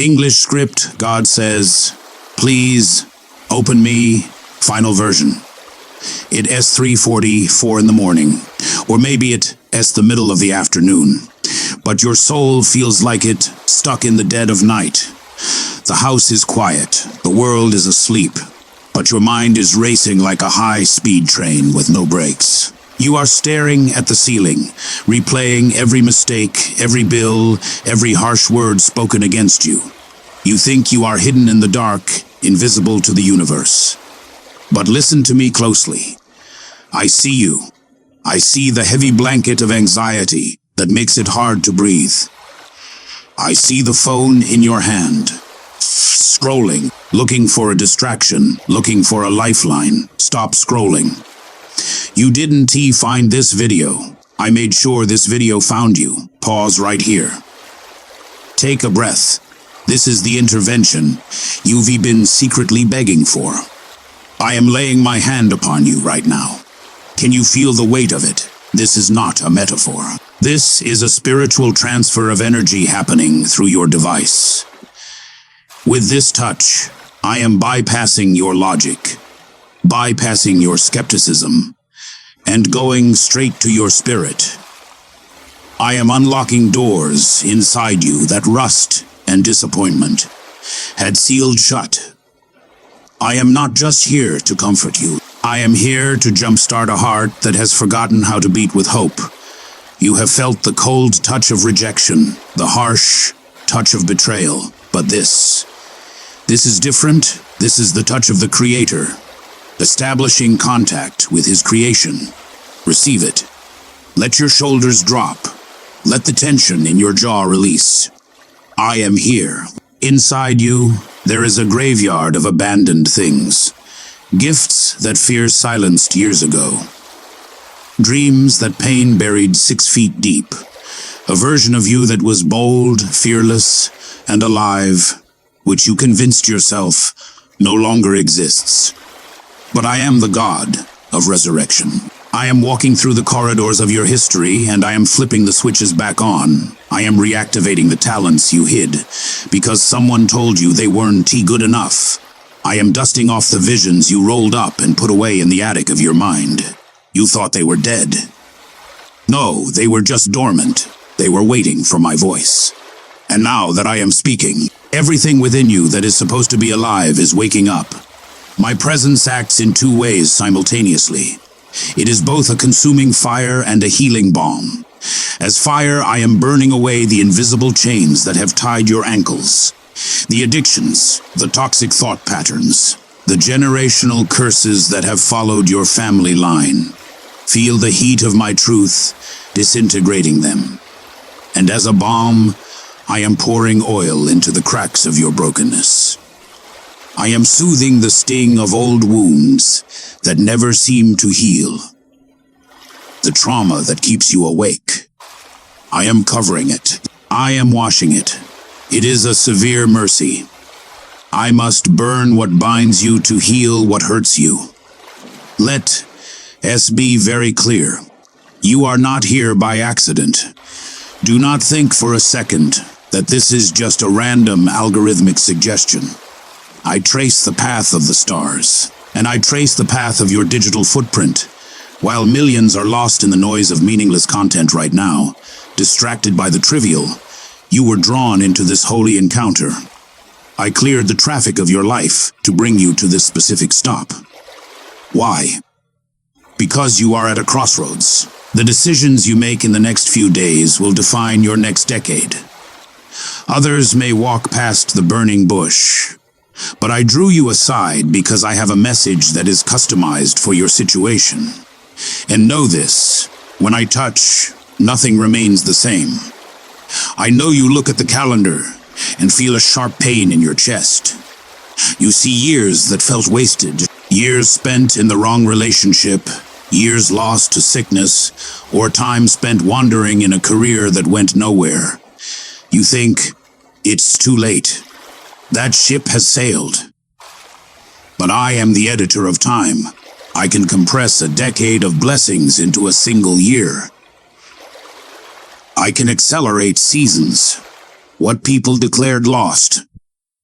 English script, God says, please, open me, final version. It S3:44 in the morning, or maybe it S the middle of the afternoon. But your soul feels like it, stuck in the dead of night. The house is quiet, the world is asleep, but your mind is racing like a high-speed train with no brakes. You are staring at the ceiling, replaying every mistake, every bill, every harsh word spoken against you. You think you are hidden in the dark, invisible to the universe. But listen to me closely. I see you. I see the heavy blanket of anxiety that makes it hard to breathe. I see the phone in your hand, scrolling, looking for a distraction, looking for a lifeline. Stop scrolling. You didn't find this video. I made sure this video found you. Pause right here. Take a breath. This is the intervention you've been secretly begging for. I am laying my hand upon you right now. Can you feel the weight of it? This is not a metaphor. This is a spiritual transfer of energy happening through your device. With this touch, I am bypassing your logic, bypassing your skepticism, and going straight to your spirit. I am unlocking doors inside you that rust and disappointment had sealed shut. I am not just here to comfort you. I am here to jumpstart a heart that has forgotten how to beat with hope. You have felt the cold touch of rejection, the harsh touch of betrayal. But this is different. This is the touch of the Creator, establishing contact with His creation. Receive it. Let your shoulders drop. Let the tension in your jaw release. I am here. Inside you, there is a graveyard of abandoned things. Gifts that fear silenced years ago. Dreams that pain buried 6 feet deep. A version of you that was bold, fearless, and alive, which you convinced yourself no longer exists. But I am the God of resurrection. I am walking through the corridors of your history, and I am flipping the switches back on. I am reactivating the talents you hid, because someone told you they weren't good enough. I am dusting off the visions you rolled up and put away in the attic of your mind. You thought they were dead. No, they were just dormant. They were waiting for my voice. And now that I am speaking, everything within you that is supposed to be alive is waking up. My presence acts in 2 ways simultaneously. It is both a consuming fire and a healing balm. As fire, I am burning away the invisible chains that have tied your ankles. The addictions, the toxic thought patterns, the generational curses that have followed your family line. Feel the heat of my truth disintegrating them. And as a balm, I am pouring oil into the cracks of your brokenness. I am soothing the sting of old wounds that never seem to heal. The trauma that keeps you awake. I am covering it. I am washing it. It is a severe mercy. I must burn what binds you to heal what hurts you. Let us be very clear. You are not here by accident. Do not think for a second that this is just a random algorithmic suggestion. I trace the path of the stars, and I trace the path of your digital footprint. While millions are lost in the noise of meaningless content right now, distracted by the trivial, you were drawn into this holy encounter. I cleared the traffic of your life to bring you to this specific stop. Why? Because you are at a crossroads. The decisions you make in the next few days will define your next decade. Others may walk past the burning bush, but I drew you aside because I have a message that is customized for your situation. And know this, when I touch, nothing remains the same. I know you look at the calendar and feel a sharp pain in your chest. You see years that felt wasted, years spent in the wrong relationship, years lost to sickness, or time spent wandering in a career that went nowhere. You think, it's too late. That ship has sailed. But I am the editor of time. I can compress a decade of blessings into a single year. I can accelerate seasons. What people declared lost,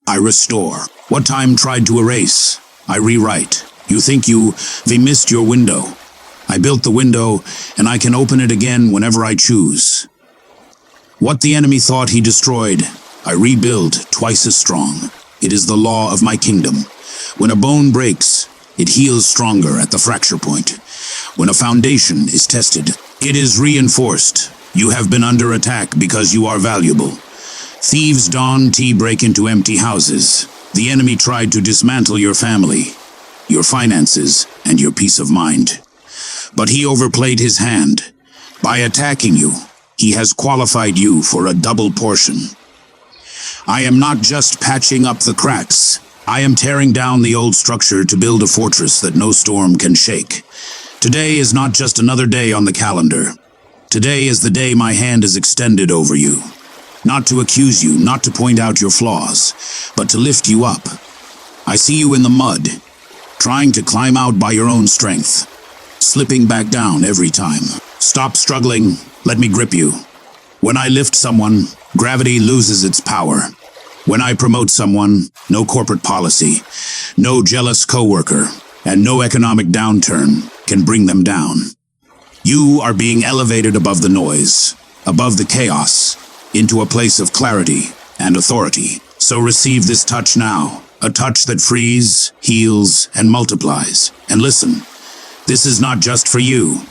I restore. What time tried to erase, I rewrite. You think they missed your window. I built the window, and I can open it again whenever I choose. What the enemy thought he destroyed, I rebuild twice as strong. It is the law of my kingdom. When a bone breaks, it heals stronger at the fracture point. When a foundation is tested, it is reinforced. You have been under attack because you are valuable. Thieves break into empty houses. The enemy tried to dismantle your family, your finances, and your peace of mind. But he overplayed his hand. By attacking you, he has qualified you for a double portion. I am not just patching up the cracks. I am tearing down the old structure to build a fortress that no storm can shake. Today is not just another day on the calendar. Today is the day my hand is extended over you. Not to accuse you, not to point out your flaws, but to lift you up. I see you in the mud, trying to climb out by your own strength, slipping back down every time. Stop struggling, let me grip you. When I lift someone, gravity loses its power. When I promote someone, no corporate policy, no jealous coworker, and no economic downturn can bring them down. You are being elevated above the noise, above the chaos, into a place of clarity and authority. So receive this touch now, a touch that frees, heals, and multiplies. And listen, this is not just for you.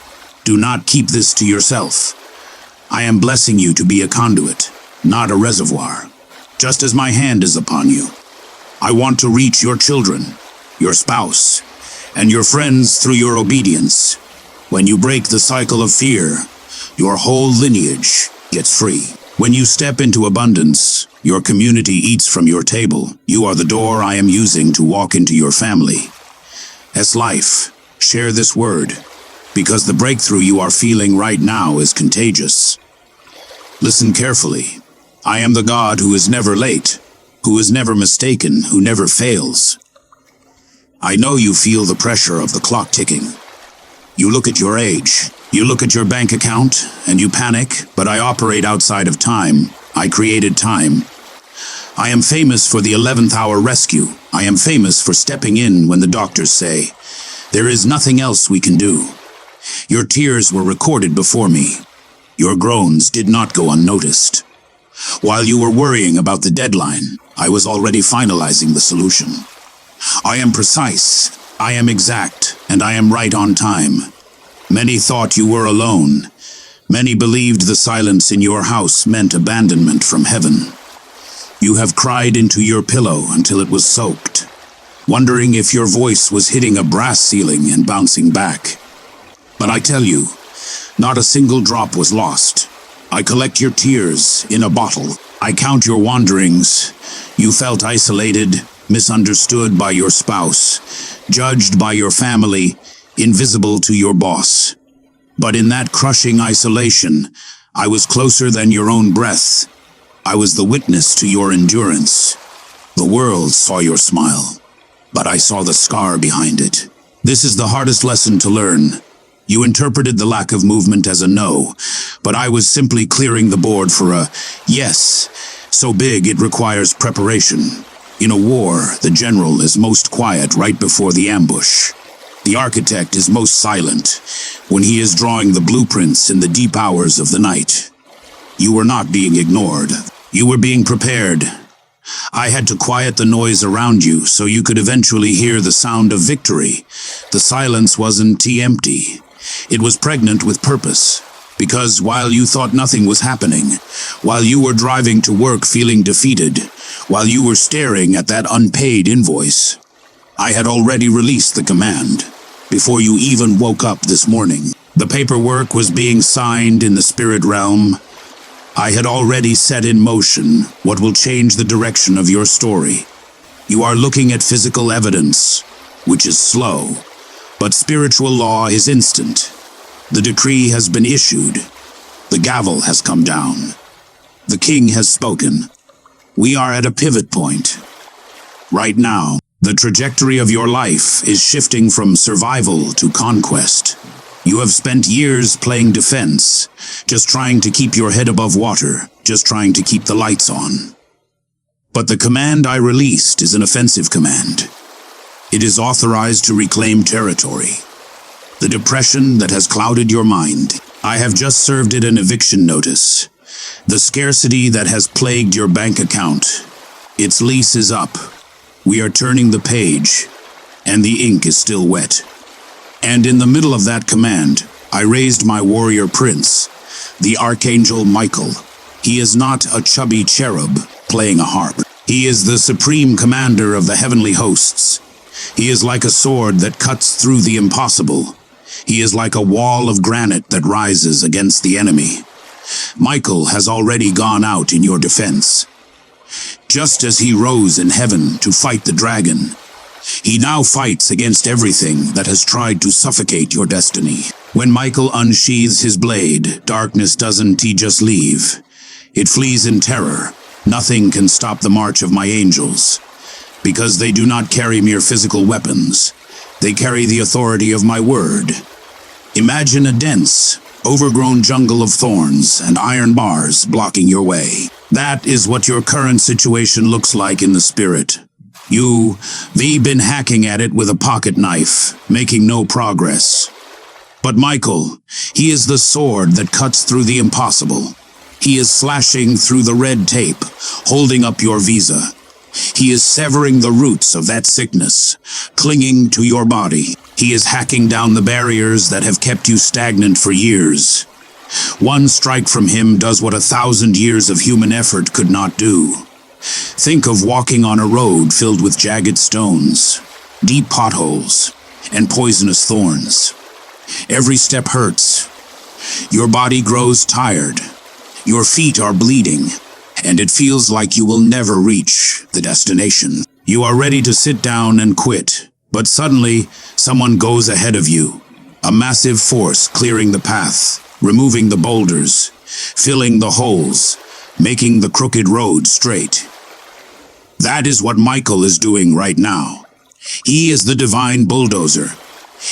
Do not keep this to yourself. I am blessing you to be a conduit, not a reservoir. Just as my hand is upon you, I want to reach your children, your spouse, and your friends through your obedience. When you break the cycle of fear, your whole lineage gets free. When you step into abundance, your community eats from your table. You are the door I am using to walk into your family. As life, share this word, because the breakthrough you are feeling right now is contagious. Listen carefully. I am the God who is never late, who is never mistaken, who never fails. I know you feel the pressure of the clock ticking. You look at your age, you look at your bank account, and you panic, but I operate outside of time. I created time. I am famous for the 11th hour rescue. I am famous for stepping in when the doctors say, there is nothing else we can do. Your tears were recorded before me. Your groans did not go unnoticed. While you were worrying about the deadline, I was already finalizing the solution. I am precise, I am exact, and I am right on time. Many thought you were alone. Many believed the silence in your house meant abandonment from heaven. You have cried into your pillow until it was soaked, wondering if your voice was hitting a brass ceiling and bouncing back. But I tell you, not a single drop was lost. I collect your tears in a bottle. I count your wanderings. You felt isolated, misunderstood by your spouse, judged by your family, invisible to your boss. But in that crushing isolation, I was closer than your own breath. I was the witness to your endurance. The world saw your smile, but I saw the scar behind it. This is the hardest lesson to learn. You interpreted the lack of movement as a no, but I was simply clearing the board for a yes, so big it requires preparation. In a war, the general is most quiet right before the ambush. The architect is most silent when he is drawing the blueprints in the deep hours of the night. You were not being ignored. You were being prepared. I had to quiet the noise around you so you could eventually hear the sound of victory. The silence wasn't empty. It was pregnant with purpose, because while you thought nothing was happening, while you were driving to work feeling defeated, while you were staring at that unpaid invoice, I had already released the command. Before you even woke up this morning, the paperwork was being signed in the spirit realm. I had already set in motion what will change the direction of your story. You are looking at physical evidence, which is slow. But spiritual law is instant. The decree has been issued. The gavel has come down. The king has spoken. We are at a pivot point. Right now, the trajectory of your life is shifting from survival to conquest. You have spent years playing defense, just trying to keep your head above water, just trying to keep the lights on. But the command I released is an offensive command. It is authorized to reclaim territory. The depression that has clouded your mind, I have just served it an eviction notice. The scarcity that has plagued your bank account, its lease is up. We are turning the page, and the ink is still wet. And in the middle of that command, I raised my warrior prince, the Archangel Michael. He is not a chubby cherub playing a harp. He is the supreme commander of the heavenly hosts. He is like a sword that cuts through the impossible. He is like a wall of granite that rises against the enemy. Michael has already gone out in your defense. Just as he rose in heaven to fight the dragon, he now fights against everything that has tried to suffocate your destiny. When Michael unsheathes his blade, darkness doesn't just leave. It flees in terror. Nothing can stop the march of my angels, because they do not carry mere physical weapons. They carry the authority of my word. Imagine a dense, overgrown jungle of thorns and iron bars blocking your way. That is what your current situation looks like in the spirit. You've been hacking at it with a pocket knife, making no progress. But Michael, he is the sword that cuts through the impossible. He is slashing through the red tape, holding up your visa. He is severing the roots of that sickness, clinging to your body. He is hacking down the barriers that have kept you stagnant for years. One strike from him does what 1,000 years of human effort could not do. Think of walking on a road filled with jagged stones, deep potholes, and poisonous thorns. Every step hurts. Your body grows tired. Your feet are bleeding, and it feels like you will never reach the destination. You are ready to sit down and quit, but suddenly someone goes ahead of you. A massive force clearing the path, removing the boulders, filling the holes, making the crooked road straight. That is what Michael is doing right now. He is the divine bulldozer.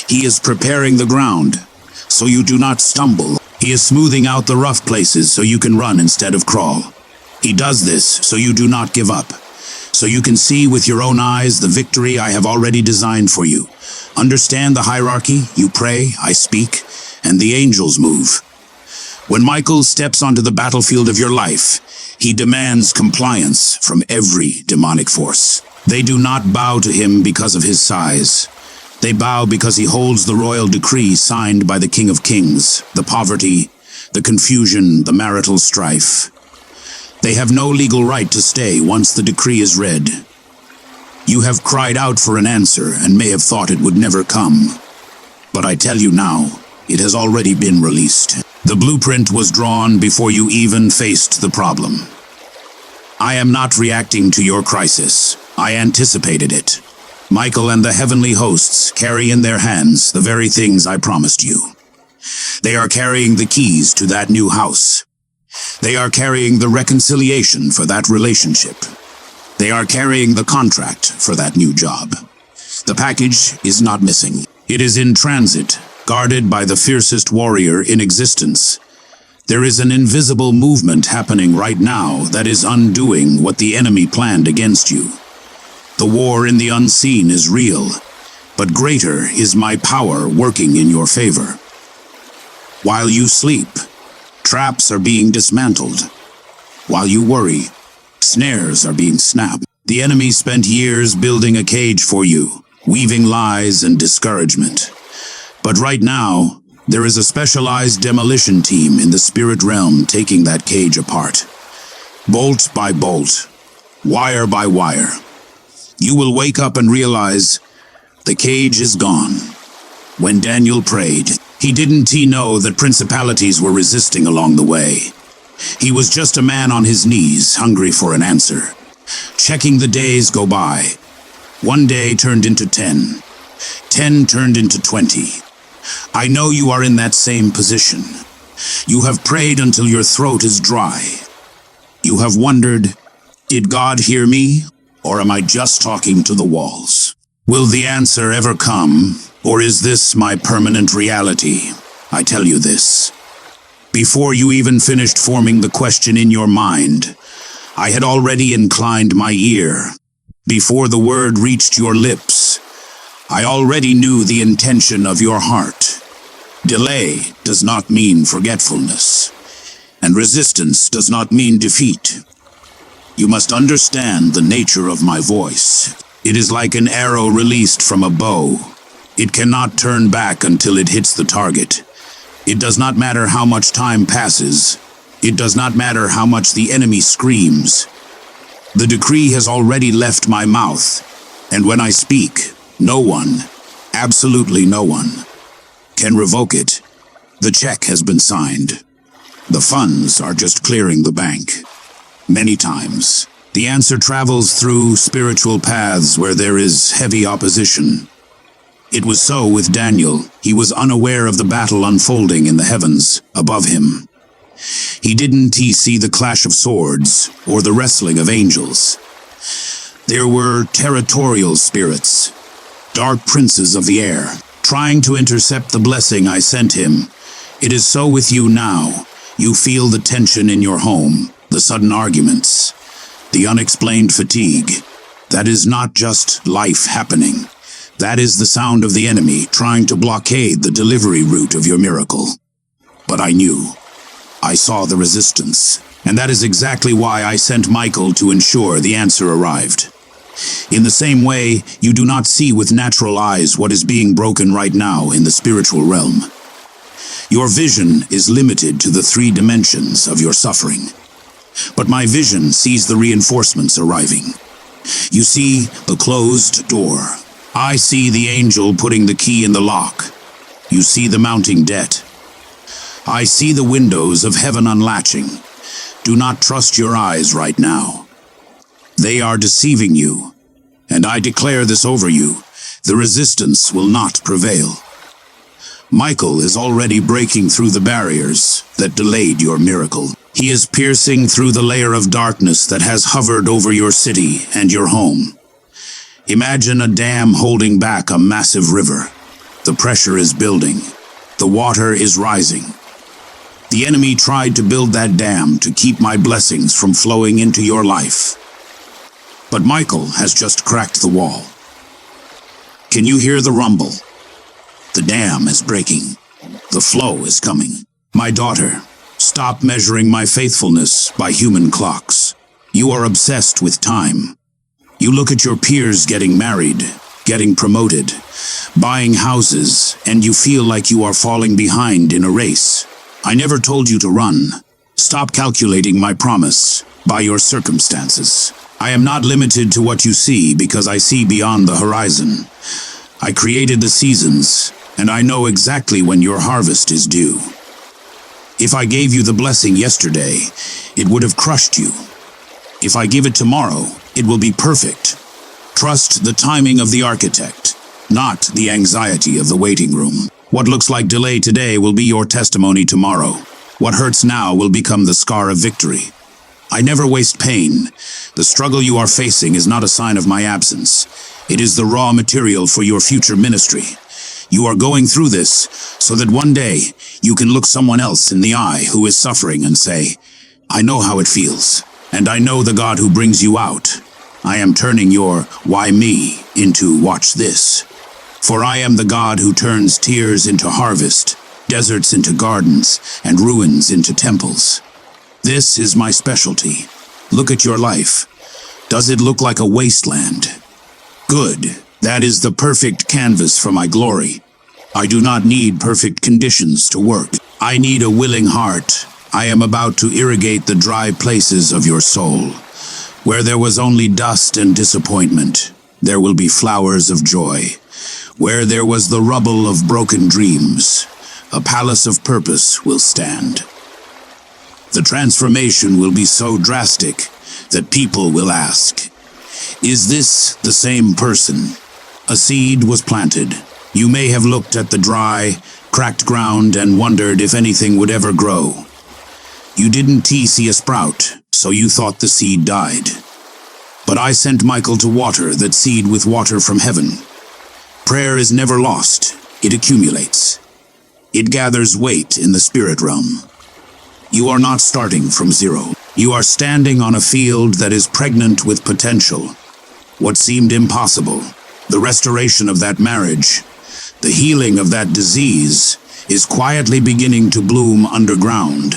He is preparing the ground so you do not stumble. He is smoothing out the rough places so you can run instead of crawl. He does this so you do not give up, so you can see with your own eyes the victory I have already designed for you. Understand the hierarchy? You pray, I speak, and the angels move. When Michael steps onto the battlefield of your life, he demands compliance from every demonic force. They do not bow to him because of his size. They bow because he holds the royal decree signed by the King of Kings, the poverty, the confusion, the marital strife. They have no legal right to stay once the decree is read. You have cried out for an answer and may have thought it would never come. But I tell you now, it has already been released. The blueprint was drawn before you even faced the problem. I am not reacting to your crisis. I anticipated it. Michael and the heavenly hosts carry in their hands the very things I promised you. They are carrying the keys to that new house. They are carrying the reconciliation for that relationship. They are carrying the contract for that new job. The package is not missing. It is in transit, guarded by the fiercest warrior in existence. There is an invisible movement happening right now that is undoing what the enemy planned against you. The war in the unseen is real, but greater is my power working in your favor. While you sleep, traps are being dismantled. While you worry, snares are being snapped. The enemy spent years building a cage for you, weaving lies and discouragement. But right now, there is a specialized demolition team in the spirit realm taking that cage apart. Bolt by bolt, wire by wire. You will wake up and realize the cage is gone. When Daniel prayed, he didn't know that principalities were resisting along the way. He was just a man on his knees, hungry for an answer. Checking the days go by. 1 day turned into 10. 10 turned into 20. I know you are in that same position. You have prayed until your throat is dry. You have wondered, did God hear me? Or am I just talking to the walls? Will the answer ever come, or is this my permanent reality? I tell you this. Before you even finished forming the question in your mind, I had already inclined my ear. Before the word reached your lips, I already knew the intention of your heart. Delay does not mean forgetfulness, and resistance does not mean defeat. You must understand the nature of my voice. It is like an arrow released from a bow. It cannot turn back until it hits the target. It does not matter how much time passes. It does not matter how much the enemy screams. The decree has already left my mouth, and when I speak, no one, absolutely no one, can revoke it. The check has been signed. The funds are just clearing the bank. Many times, the answer travels through spiritual paths where there is heavy opposition. It was so with Daniel. He was unaware of the battle unfolding in the heavens above him. He didn't see the clash of swords or the wrestling of angels. There were territorial spirits, dark princes of the air, trying to intercept the blessing I sent him. It is so with you now. You feel the tension in your home, the sudden arguments, the unexplained fatigue. That is not just life happening. That is the sound of the enemy trying to blockade the delivery route of your miracle. But I knew. I saw the resistance, and that is exactly why I sent Michael to ensure the answer arrived. In the same way, you do not see with natural eyes what is being broken right now in the spiritual realm. Your vision is limited to the 3 dimensions of your suffering. But my vision sees the reinforcements arriving. You see the closed door. I see the angel putting the key in the lock. You see the mounting debt. I see the windows of heaven unlatching. Do not trust your eyes right now. They are deceiving you, and I declare this over you. The resistance will not prevail. Michael is already breaking through the barriers that delayed your miracle. He is piercing through the layer of darkness that has hovered over your city and your home. Imagine a dam holding back a massive river. The pressure is building. The water is rising. The enemy tried to build that dam to keep my blessings from flowing into your life. But Michael has just cracked the wall. Can you hear the rumble? The dam is breaking. The flow is coming. My daughter, stop measuring my faithfulness by human clocks. You are obsessed with time. You look at your peers getting married, getting promoted, buying houses, and you feel like you are falling behind in a race. I never told you to run. Stop calculating my promise by your circumstances. I am not limited to what you see because I see beyond the horizon. I created the seasons, and I know exactly when your harvest is due. If I gave you the blessing yesterday, it would have crushed you. If I give it tomorrow, it will be perfect. Trust the timing of the architect, not the anxiety of the waiting room. What looks like delay today will be your testimony tomorrow. What hurts now will become the scar of victory. I never waste pain. The struggle you are facing is not a sign of my absence. It is the raw material for your future ministry. You are going through this so that one day you can look someone else in the eye who is suffering and say, I know how it feels, and I know the God who brings you out. I am turning your why me into watch this. For I am the God who turns tears into harvest, deserts into gardens, and ruins into temples. This is my specialty. Look at your life. Does it look like a wasteland? Good. That is the perfect canvas for my glory. I do not need perfect conditions to work. I need a willing heart. I am about to irrigate the dry places of your soul. Where there was only dust and disappointment, there will be flowers of joy. Where there was the rubble of broken dreams, a palace of purpose will stand. The transformation will be so drastic that people will ask, is this the same person? A seed was planted. You may have looked at the dry, cracked ground and wondered if anything would ever grow. You didn't see a sprout, so you thought the seed died. But I sent Michael to water that seed with water from heaven. Prayer is never lost. It accumulates. It gathers weight in the spirit realm. You are not starting from zero. You are standing on a field that is pregnant with potential. What seemed impossible, the restoration of that marriage, the healing of that disease, is quietly beginning to bloom underground.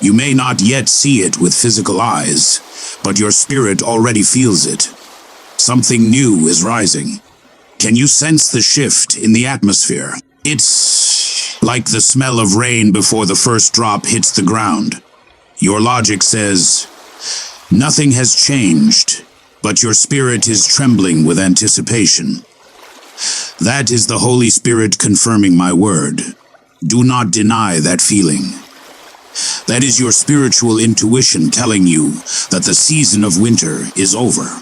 You may not yet see it with physical eyes, but your spirit already feels it. Something new is rising. Can you sense the shift in the atmosphere? It's like the smell of rain before the first drop hits the ground. Your logic says, nothing has changed, but your spirit is trembling with anticipation. That is the Holy Spirit confirming my word. Do not deny that feeling. That is your spiritual intuition telling you that the season of winter is over.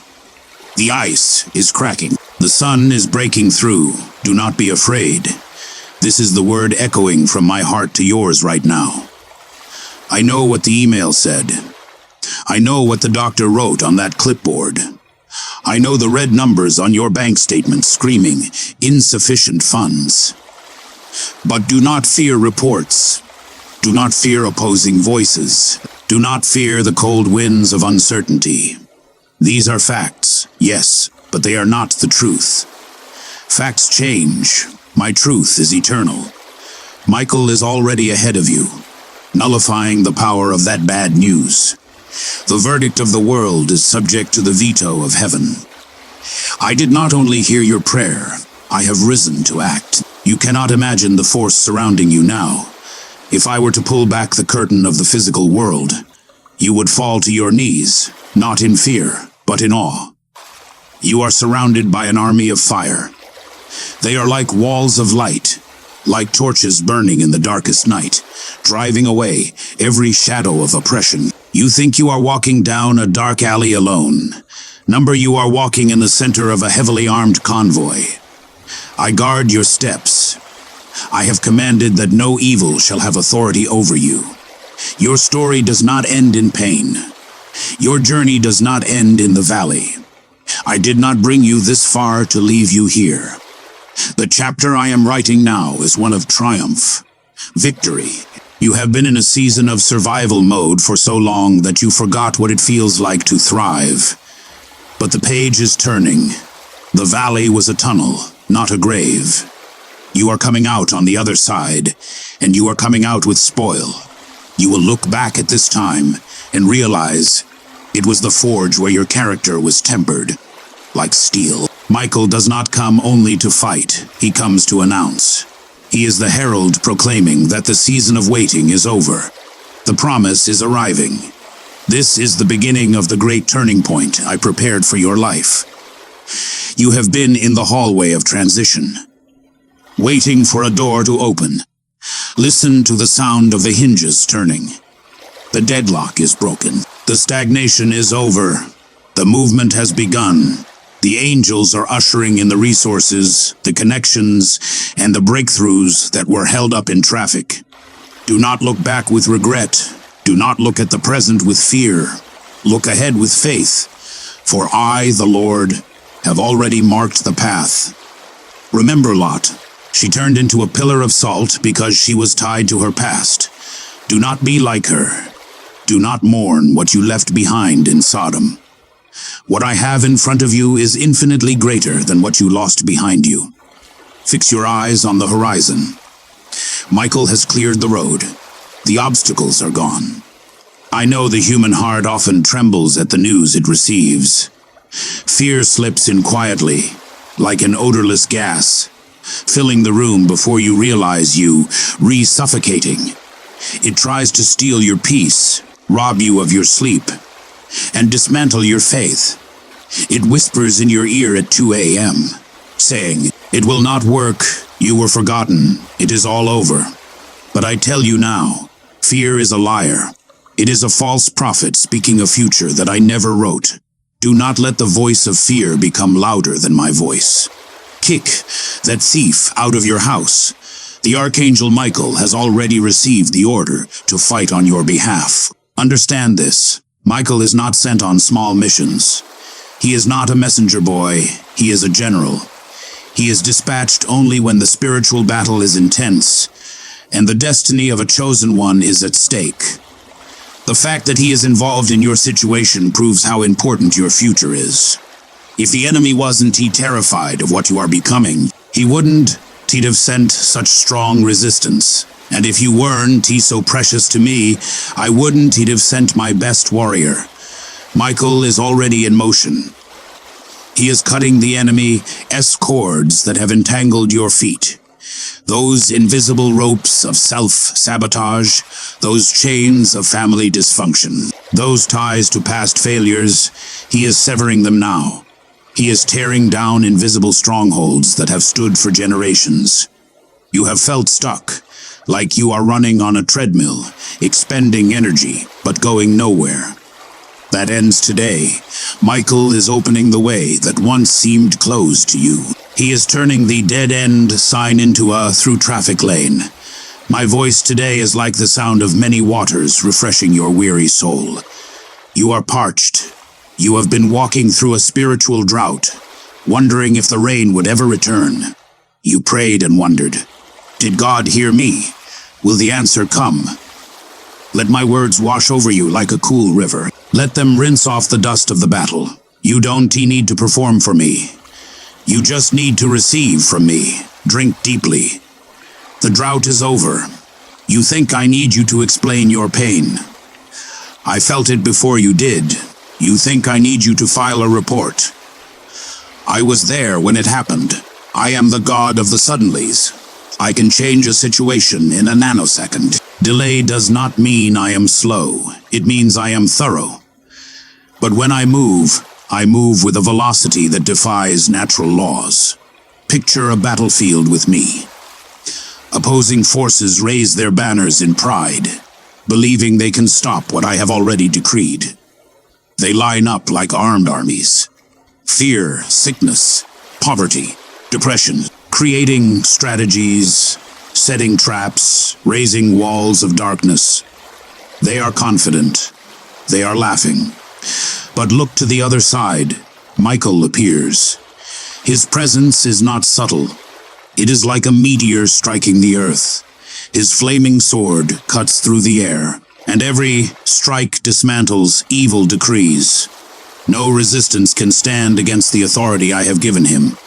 The ice is cracking. The sun is breaking through. Do not be afraid. This is the word echoing from my heart to yours right now. I know what the email said. I know what the doctor wrote on that clipboard. I know the red numbers on your bank statement screaming, insufficient funds. But do not fear reports. Do not fear opposing voices. Do not fear the cold winds of uncertainty. These are facts, yes, but they are not the truth. Facts change. My truth is eternal. Michael is already ahead of you, nullifying the power of that bad news. The verdict of the world is subject to the veto of heaven. I did not only hear your prayer, I have risen to act. You cannot imagine the force surrounding you now. If I were to pull back the curtain of the physical world, you would fall to your knees, not in fear, but in awe. You are surrounded by an army of fire. They are like walls of light, like torches burning in the darkest night, driving away every shadow of oppression. You think you are walking down a dark alley alone. Number, you are walking in the center of a heavily armed convoy. I guard your steps. I have commanded that no evil shall have authority over you. Your story does not end in pain. Your journey does not end in the valley. I did not bring you this far to leave you here. The chapter I am writing now is one of triumph, victory. You have been in a season of survival mode for so long that you forgot what it feels like to thrive. But the page is turning. The valley was a tunnel, not a grave. You are coming out on the other side, and you are coming out with spoil. You will look back at this time and realize it was the forge where your character was tempered, like steel. Michael does not come only to fight, he comes to announce. He is the herald proclaiming that the season of waiting is over. The promise is arriving. This is the beginning of the great turning point I prepared for your life. You have been in the hallway of transition, waiting for a door to open. Listen to the sound of the hinges turning. The deadlock is broken. The stagnation is over. The movement has begun. The angels are ushering in the resources, the connections, and the breakthroughs that were held up in traffic. Do not look back with regret. Do not look at the present with fear. Look ahead with faith. For I, the Lord, have already marked the path. Remember Lot. She turned into a pillar of salt because she was tied to her past. Do not be like her. Do not mourn what you left behind in Sodom. What I have in front of you is infinitely greater than what you lost behind you. Fix your eyes on the horizon. Michael has cleared the road. The obstacles are gone. I know the human heart often trembles at the news it receives. Fear slips in quietly, like an odorless gas, filling the room before you realize you, re-suffocating. It tries to steal your peace, rob you of your sleep, and dismantle your faith. It whispers in your ear at 2 a.m., saying, "It will not work, you were forgotten, it is all over." But I tell you now, fear is a liar. It is a false prophet speaking a future that I never wrote. Do not let the voice of fear become louder than my voice. Kick that thief out of your house. The Archangel Michael has already received the order to fight on your behalf. Understand this. Michael is not sent on small missions. He is not a messenger boy. He is a general. He is dispatched only when the spiritual battle is intense, and the destiny of a chosen one is at stake. The fact that he is involved in your situation proves how important your future is. If the enemy wasn't terrified of what you are becoming, he wouldn't he'd have sent such strong resistance. And if you weren't so precious to me, I wouldn't he'd have sent my best warrior. Michael is already in motion. He is cutting the enemy's cords that have entangled your feet. Those invisible ropes of self-sabotage, those chains of family dysfunction, those ties to past failures, he is severing them now. He is tearing down invisible strongholds that have stood for generations. You have felt stuck, like you are running on a treadmill, expending energy, but going nowhere. That ends today. Michael is opening the way that once seemed closed to you. He is turning the dead-end sign into a through traffic lane. My voice today is like the sound of many waters refreshing your weary soul. You are parched. You have been walking through a spiritual drought, wondering if the rain would ever return. You prayed and wondered, did God hear me? Will the answer come? Let my words wash over you like a cool river. Let them rinse off the dust of the battle. You don't need to perform for me. You just need to receive from me. Drink deeply. The drought is over. You think I need you to explain your pain. I felt it before you did. You think I need you to file a report. I was there when it happened. I am the god of the suddenlies. I can change a situation in a nanosecond. Delay does not mean I am slow. It means I am thorough. But when I move with a velocity that defies natural laws. Picture a battlefield with me. Opposing forces raise their banners in pride, believing they can stop what I have already decreed. They line up like armed armies. Fear, sickness, poverty, depression, creating strategies, setting traps, raising walls of darkness. They are confident. They are laughing. But look to the other side. Michael appears. His presence is not subtle. It is like a meteor striking the earth. His flaming sword cuts through the air, and every strike dismantles evil decrees. No resistance can stand against the authority I have given him.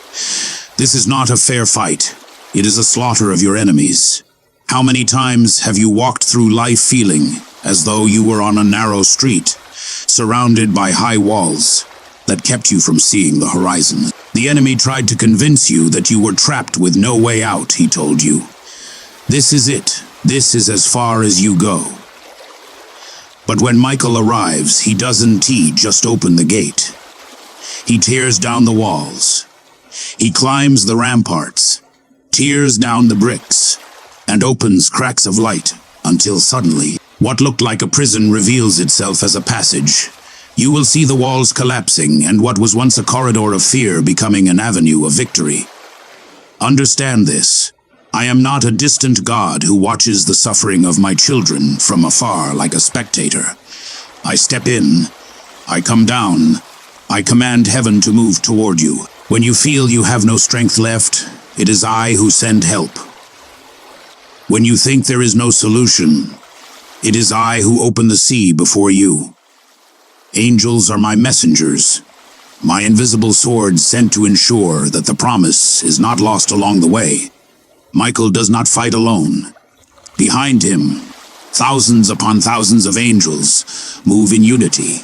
This is not a fair fight. It is a slaughter of your enemies. How many times have you walked through life feeling as though you were on a narrow street, surrounded by high walls that kept you from seeing the horizon? The enemy tried to convince you that you were trapped with no way out, he told you. This is it. This is as far as you go. But when Michael arrives, he doesn't just open the gate. He tears down the walls. He climbs the ramparts, tears down the bricks, and opens cracks of light until suddenly, what looked like a prison reveals itself as a passage. You will see the walls collapsing and what was once a corridor of fear becoming an avenue of victory. Understand this. I am not a distant God who watches the suffering of my children from afar like a spectator. I step in. I come down. I command heaven to move toward you. When you feel you have no strength left, it is I who send help. When you think there is no solution, it is I who open the sea before you. Angels are my messengers, my invisible sword sent to ensure that the promise is not lost along the way. Michael does not fight alone. Behind him, thousands upon thousands of angels move in unity.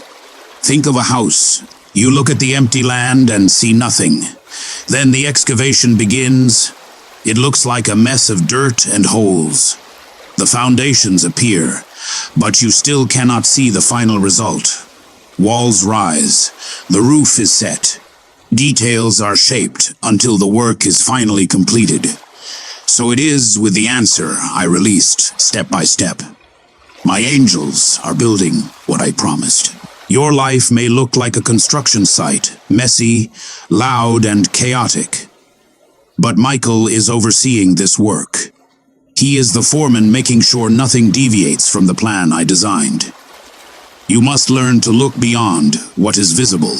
Think of a house. You look at the empty land and see nothing. Then the excavation begins. It looks like a mess of dirt and holes. The foundations appear, but you still cannot see the final result. Walls rise. The roof is set. Details are shaped until the work is finally completed. So it is with the answer I released step by step. My angels are building what I promised. Your life may look like a construction site, messy, loud, and chaotic. But Michael is overseeing this work. He is the foreman making sure nothing deviates from the plan I designed. You must learn to look beyond what is visible.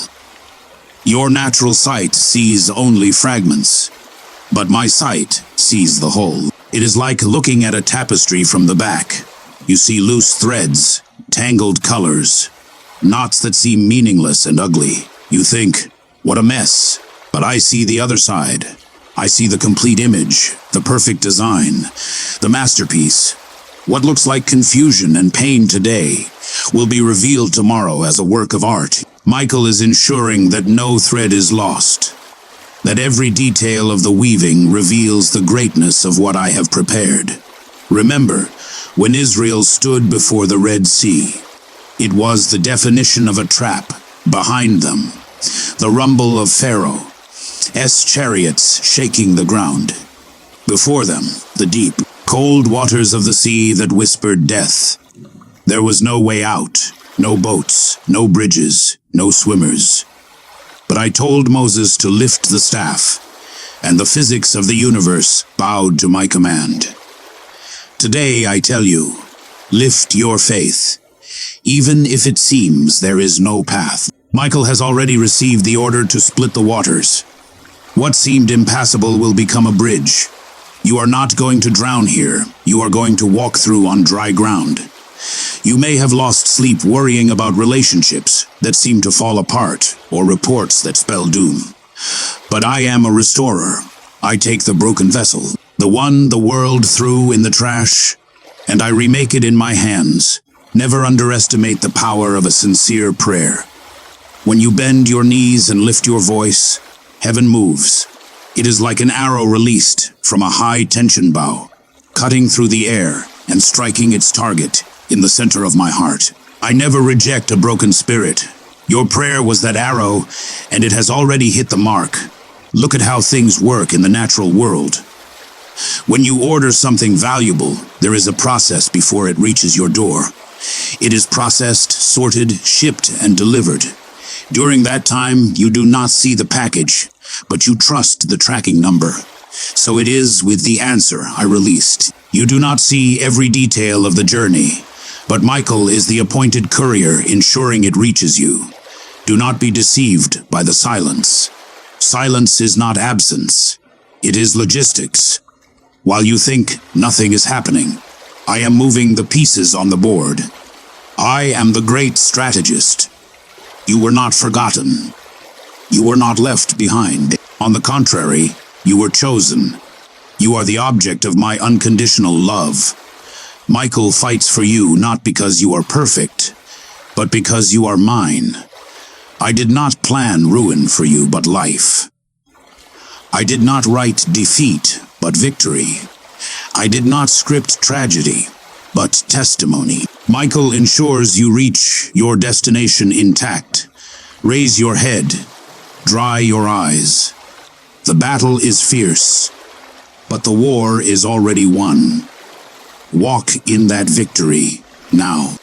Your natural sight sees only fragments, but my sight sees the whole. It is like looking at a tapestry from the back. You see loose threads, tangled colors, knots that seem meaningless and ugly. You think, what a mess. But I see the other side. I see the complete image, the perfect design, the masterpiece. What looks like confusion and pain today will be revealed tomorrow as a work of art. Michael is ensuring that no thread is lost, that every detail of the weaving reveals the greatness of what I have prepared. Remember, when Israel stood before the Red Sea, it was the definition of a trap. Behind them, the rumble of Pharaoh's chariots shaking the ground. Before them, the deep, cold waters of the sea that whispered death. There was no way out, no boats, no bridges, no swimmers. But I told Moses to lift the staff, and the physics of the universe bowed to my command. Today I tell you, lift your faith, even if it seems there is no path. Michael has already received the order to split the waters. What seemed impassable will become a bridge. You are not going to drown here. You are going to walk through on dry ground. You may have lost sleep worrying about relationships that seem to fall apart or reports that spell doom. But I am a restorer. I take the broken vessel, the one the world threw in the trash, and I remake it in my hands. Never underestimate the power of a sincere prayer. When you bend your knees and lift your voice, heaven moves. It is like an arrow released from a high-tension bow, cutting through the air and striking its target in the center of my heart. I never reject a broken spirit. Your prayer was that arrow, and it has already hit the mark. Look at how things work in the natural world. When you order something valuable, there is a process before it reaches your door. It is processed, sorted, shipped, and delivered. During that time, you do not see the package, but you trust the tracking number. So it is with the answer I released. You do not see every detail of the journey, but Michael is the appointed courier ensuring it reaches you. Do not be deceived by the silence. Silence is not absence. It is logistics. While you think nothing is happening, I am moving the pieces on the board. I am the great strategist. You were not forgotten. You were not left behind. On the contrary, you were chosen. You are the object of my unconditional love. Michael fights for you not because you are perfect, but because you are mine. I did not plan ruin for you, but life. I did not write defeat, but victory. I did not script tragedy, but testimony. Michael ensures you reach your destination intact. Raise your head. Dry your eyes. The battle is fierce, but the war is already won. Walk in that victory now.